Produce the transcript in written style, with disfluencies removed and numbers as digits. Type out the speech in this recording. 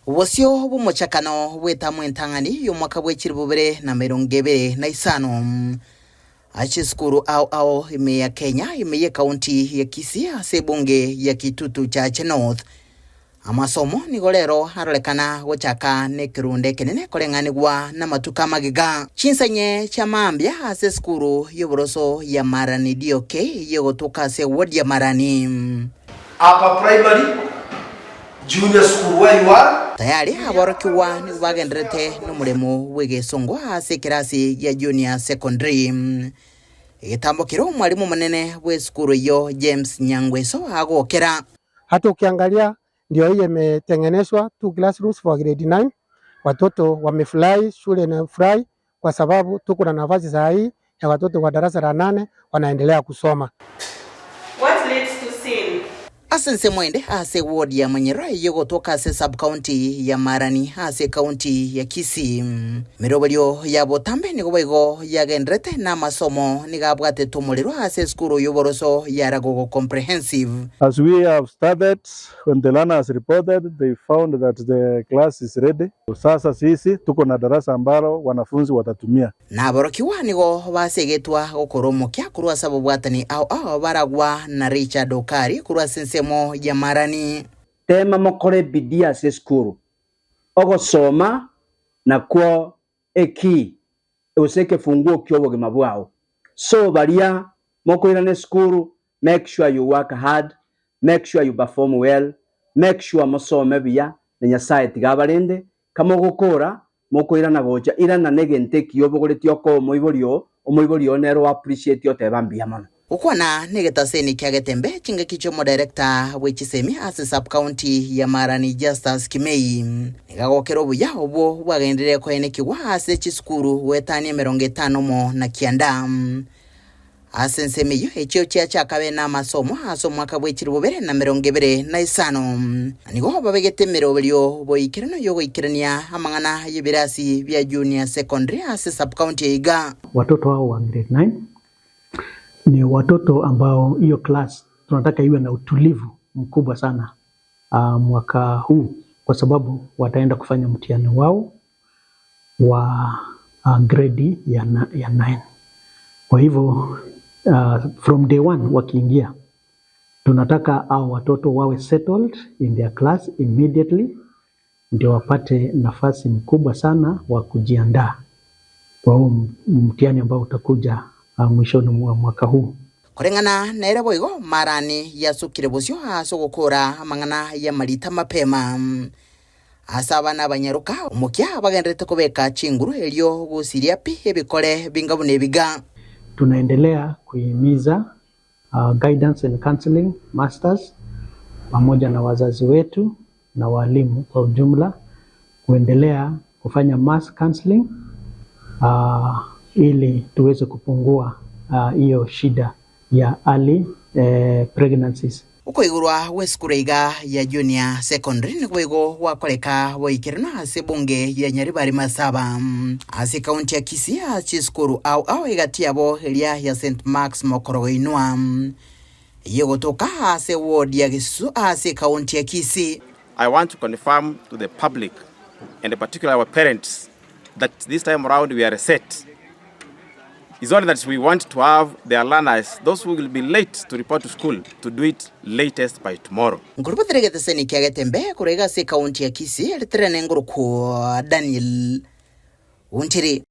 Wasio bumuchakano weta mwentangani y'omwaka bw'ekiribubire na 2025 achiskuru au ime ya Kenya ime ya kaunti ya Kisii ase bunge ya Kitutu Chache North amasomo nigolero harolekana gochaka ne kirunde kenene kolenganigwa na matuka magiga chinsanye cha mambya ase skuru y'oboroso ya Marani DOK yegotoka ase ward ya Marani upper primary junior school where you are tayari aborokiwa ni bagenderete n'umuremo w'egesongo ase kirasi ya junior secondary igitambukiro mwalimu munene w'eskuru yo James Nyangweso agokera. Hata ukiangalia ndio hii imetengenezwa 2 classrooms for grade 9. Watoto wamefurahi, shule inafurahi kwa sababu tuko na nafasi za hii ya watoto wa darasa la 8 wanaendelea kusoma. What leads to sin? Asense mwende ase ward ya Manyera yegotoka ase sub county ya Marani ase county ya Kisii mirobolyo ya botambe nigobaygo yagendrete na masomo nigabwate tumuliro ase skuru y'oboroso ya Ragogo comprehensive. As we have started, when the learners reported, they found that the class is ready. Sasa sisi tuko na darasa ambalo wanafunzi watatumia. Na borokiwa nigo basegetwa okoromokia kurwa sababu atani au baragwa na Richard Okari kurwa sensemo ya Marani. Tema mokore bidia ase skuru ogosoma na kwa eki useke funguo kyobogema bwao. So baria mokoirane skuru, make sure you work hard, make sure you perform well, make sure mosome biya nyasaye tigabarende kama gukora mokoirana gocha irana negente kiyobogoretio ko omoiborio nero appreciate yotebambia mano ukwana negetaseni kyagetembe chinga kichomo director wechisemi ase sub county ya Marani Justus Kimei nigagokero buya obwo bwagendere kwenekirwa ase chiskuru wetani 50 mo na kianda ase nsemiyo ekyo kyakabe na masomo aso mwaka bw'ekiribubere na 2025 nigo babegetemero bulyo boikirano yo goikirania amangana y'ebirasi bya junior secondary ase sub county ya Iga. Watoto hao wa grade 9 ni watoto ambao hiyo class tunataka iwe na utulivu mkubwa sana mwaka huu kwa sababu wataenda kufanya mtihani wao wa grade ya 9. Kwa hivyo from day 1 wakiingia tunataka hao watoto wawe settled in their class immediately ndio wapate nafasi mkubwa sana wa kujiandaa kwa mtihani ambao utakuja mwishoni mwa mwaka huu. Kurengana na era boigo Marani yasukire bosyo aso gukora amangana ya marita mapema asaba n'abanyaruka umukya bagendrete kubeka chinguru elyo gusiria pi ebikole bingabune biga. Tunaendelea kuhimiza guidance and counseling masters pamoja na wazazi wetu na walimu kwa ujumla kuendelea kufanya mass counseling ili tuweze kupungua hiyo shida ya early pregnancies. Uko igurwa weskureiga ya junior secondary nigwego wakoleka boikirana ase bunge ya Nyaribari Masaba ase county ya Kisii chiskuru au igati abo elia ya St Mark's Mokoroinwa yegotoka ase ward ya Gisu ase county ya Kisii. I want to confirm to the public and in particular our parents that this time around we are set. It's only that we want to have their learners, those who will be late to report to school, to do it latest by tomorrow. Ngurubuterege seni kyagetembe kurega se county ya Kisii alitrene nguruko Daniel Untiri.